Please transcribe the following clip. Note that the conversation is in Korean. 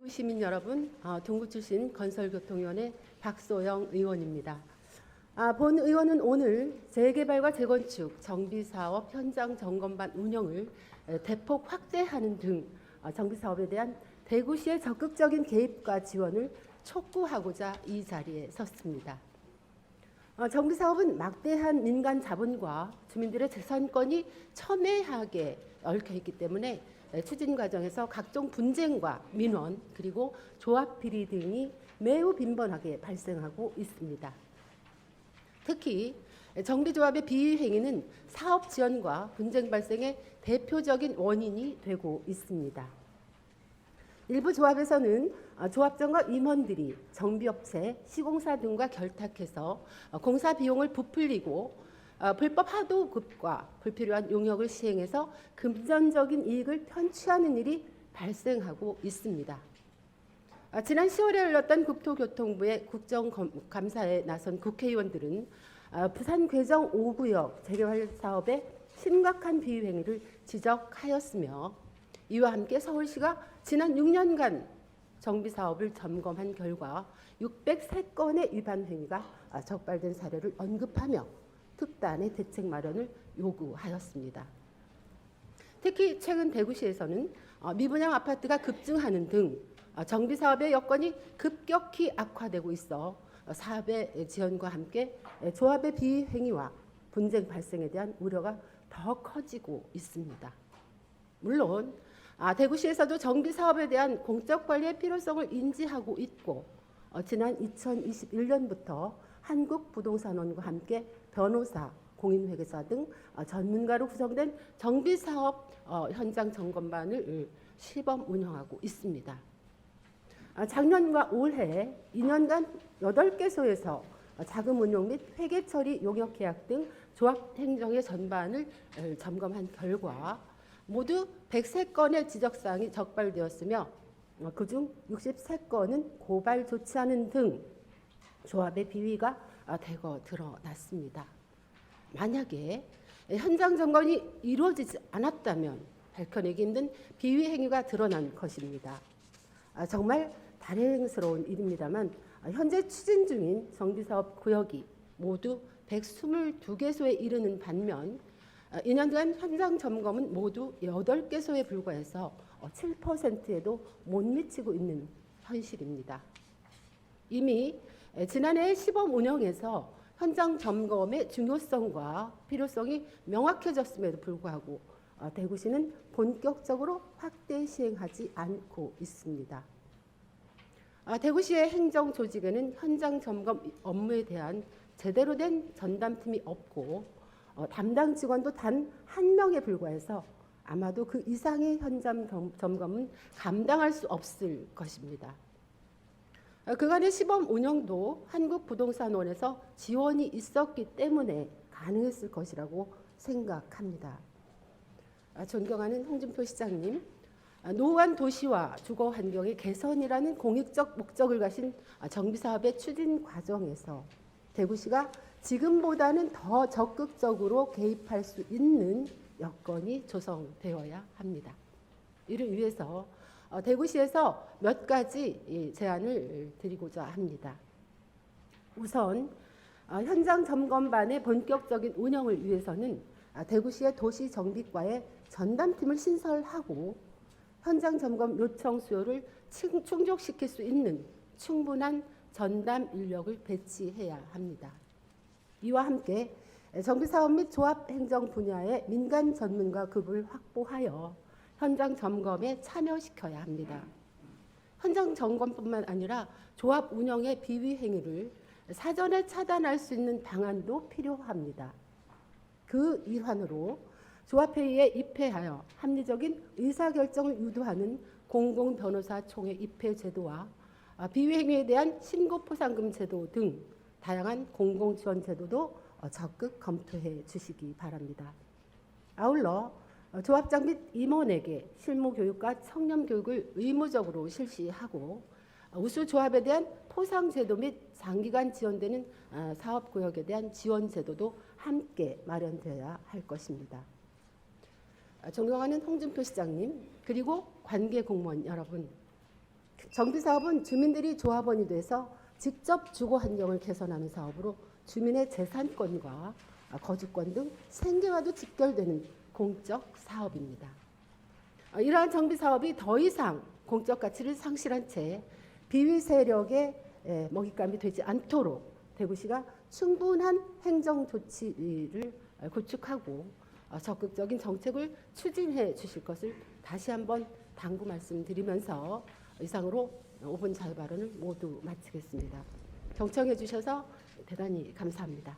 시민 여러분, 동구 출신 건설교통위원회 박소영 의원입니다. 본 의원은 오늘 재개발과 재건축, 정비사업 현장 점검반 운영을 대폭 확대하는 등 정비사업에 대한 대구시의 적극적인 개입과 지원을 촉구하고자 이 자리에 섰습니다. 정비사업은 막대한 민간 자본과 주민들의 재산권이 첨예하게 얽혀있기 때문에 추진 과정에서 각종 분쟁과 민원 그리고 조합 비리 등이 매우 빈번하게 발생하고 있습니다. 특히 정비조합의 비위 행위는 사업 지연과 분쟁 발생의 대표적인 원인이 되고 있습니다. 일부 조합에서는 조합장과 임원들이 정비업체, 시공사 등과 결탁해서 공사 비용을 부풀리고 불법 하도급과 불필요한 용역을 시행해서 금전적인 이익을 편취하는 일이 발생하고 있습니다. 지난 10월에 열렸던 국토교통부의 국정감사에 나선 국회의원들은 부산 괴정 5구역 재개발 사업의 심각한 비위 행위를 지적하였으며 이와 함께 서울시가 지난 6년간 정비사업을 점검한 결과 603건의 위반 행위가 적발된 사례를 언급하며 특단의 대책 마련을 요구하였습니다. 특히 최근 대구시에서는 미분양 아파트가 급증하는 등 정비사업의 여건이 급격히 악화되고 있어 사업의 지연과 함께 조합의 비위 행위와 분쟁 발생에 대한 우려가 더 커지고 있습니다. 물론 대구시에서도 정비사업에 대한 공적 관리의 필요성을 인지하고 있고 지난 2021년부터 한국부동산원과 함께 변호사, 공인회계사 등 전문가로 구성된 정비사업 현장 점검반을 시범 운영하고 있습니다. 작년과 올해 2년간 8개소에서 자금 운용 및 회계 처리 용역 계약 등 조합 행정의 전반을 점검한 결과 모두 103건의 지적사항이 적발되었으며 그중 63건은 고발 조치하는 등 조합의 비위가 대거 드러났습니다. 만약에 현장 점검이 이루어지지 않았다면 밝혀내기 힘든 비위 행위가 드러난 것입니다. 정말 다행스러운 일입니다만 현재 추진 중인 정비사업 구역이 모두 122개소에 이르는 반면 2년간 현장 점검은 모두 8개소에 불과해서 7%에도 못 미치고 있는 현실입니다. 이미 지난해 시범 운영에서 현장 점검의 중요성과 필요성이 명확해졌음에도 불구하고 대구시는 본격적으로 확대 시행하지 않고 있습니다. 대구시의 행정 조직에는 현장 점검 업무에 대한 제대로 된 전담팀이 없고 담당 직원도 단 1명에 불과해서 아마도 그 이상의 현장 점검은 감당할 수 없을 것입니다. 그간의 시범 운영도 한국부동산원에서 지원이 있었기 때문에 가능했을 것이라고 생각합니다. 존경하는 홍준표 시장님, 노후한 도시와 주거 환경의 개선이라는 공익적 목적을 가신 정비사업의 추진 과정에서 대구시가 지금보다는 더 적극적으로 개입할 수 있는 여건이 조성되어야 합니다. 이를 위해서 대구시에서 몇 가지 제안을 드리고자 합니다. 우선 현장 점검반의 본격적인 운영을 위해서는 대구시의 도시정비과에 전담팀을 신설하고 현장 점검 요청 수요를 충족시킬 수 있는 충분한 전담 인력을 배치해야 합니다. 이와 함께 정비사업 및 조합행정 분야의 민간 전문가 급을 확보하여 현장 점검에 참여시켜야 합니다. 현장 점검뿐만 아니라 조합 운영의 비위 행위를 사전에 차단할 수 있는 방안도 필요합니다. 그 일환으로 조합회의에 입회하여 합리적인 의사결정을 유도하는 공공변호사총회 입회 제도와 비위 행위에 대한 신고포상금 제도 등 다양한 공공지원 제도도 적극 검토해 주시기 바랍니다. 아울러 조합장 및 임원에게 실무교육과 청렴교육을 의무적으로 실시하고 우수조합에 대한 포상제도 및 장기간 지원되는 사업구역에 대한 지원제도도 함께 마련되어야 할 것입니다. 존경하는 홍준표 시장님 그리고 관계 공무원 여러분, 정비사업은 주민들이 조합원이 돼서 직접 주거 환경을 개선하는 사업으로 주민의 재산권과 거주권 등 생계와도 직결되는 공적 사업입니다. 이러한 정비사업이 더 이상 공적 가치를 상실한 채 비위 세력의 먹잇감이 되지 않도록 대구시가 충분한 행정 조치를 구축하고 적극적인 정책을 추진해 주실 것을 다시 한번 당부 말씀드리면서 이상으로 5분 자유발언을 모두 마치겠습니다. 경청해 주셔서 대단히 감사합니다.